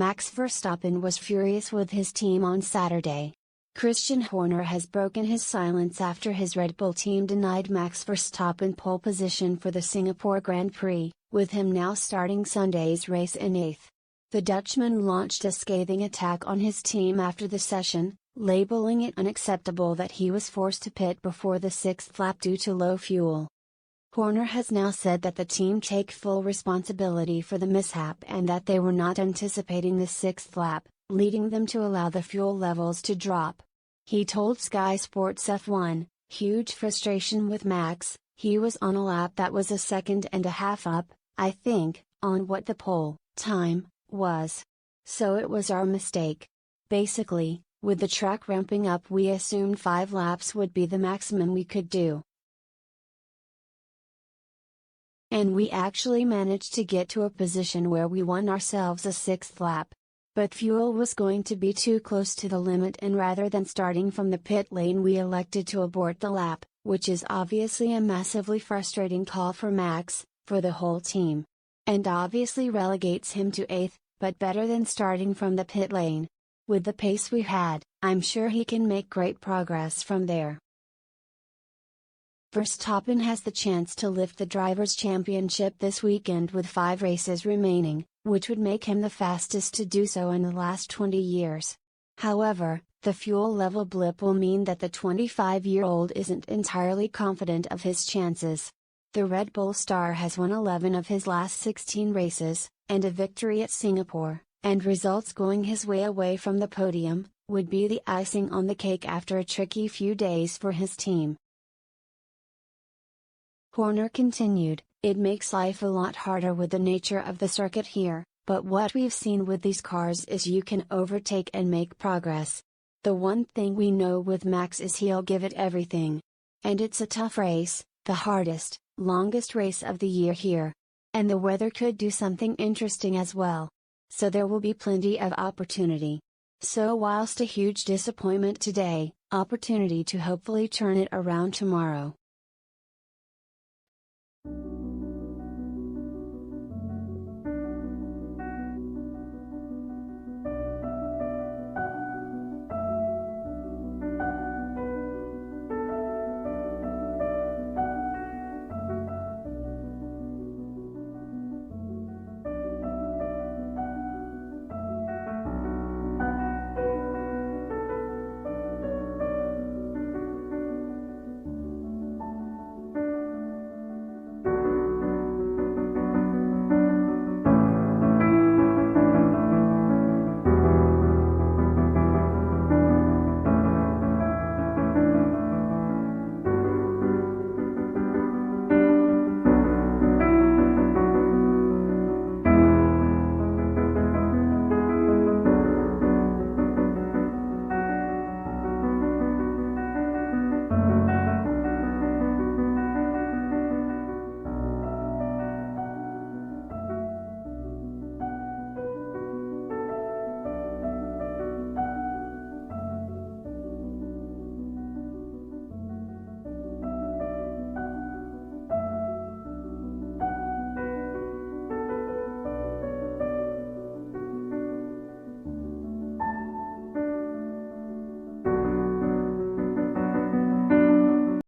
Max Verstappen was furious with his team on Saturday. Christian Horner has broken his silence after his Red Bull team denied Max Verstappen pole position for the Singapore Grand Prix, with him now starting Sunday's race in 8th. The Dutchman launched a scathing attack on his team after the session, labeling it unacceptable that he was forced to pit before the 6th lap due to low fuel. Horner has now said that the team take full responsibility for the mishap and that they were not anticipating the 6th lap, leading them to allow the fuel levels to drop. He told Sky Sports F1, "Huge frustration with Max, he was on a lap that was a second and a half up, I think, on what the pole time was. So it was our mistake. Basically, with the track ramping up we assumed 5 laps would be the maximum we could do. And we actually managed to get to a position where we won ourselves a 6th lap. But fuel was going to be too close to the limit and rather than starting from the pit lane we elected to abort the lap, which is obviously a massively frustrating call for Max, for the whole team. And obviously relegates him to 8th, but better than starting from the pit lane. With the pace we had, I'm sure he can make great progress from there." Verstappen has the chance to lift the Drivers' Championship this weekend with 5 races remaining, which would make him the fastest to do so in the last 20 years. However, the fuel level blip will mean that the 25-year-old isn't entirely confident of his chances. The Red Bull star has won 11 of his last 16 races, and a victory at Singapore, and results going his way away from the podium, would be the icing on the cake after a tricky few days for his team. Horner continued, "It makes life a lot harder with the nature of the circuit here, but what we've seen with these cars is you can overtake and make progress. The one thing we know with Max is he'll give it everything. And it's a tough race, the hardest, longest race of the year here. And the weather could do something interesting as well. So there will be plenty of opportunity. So whilst a huge disappointment today, opportunity to hopefully turn it around tomorrow."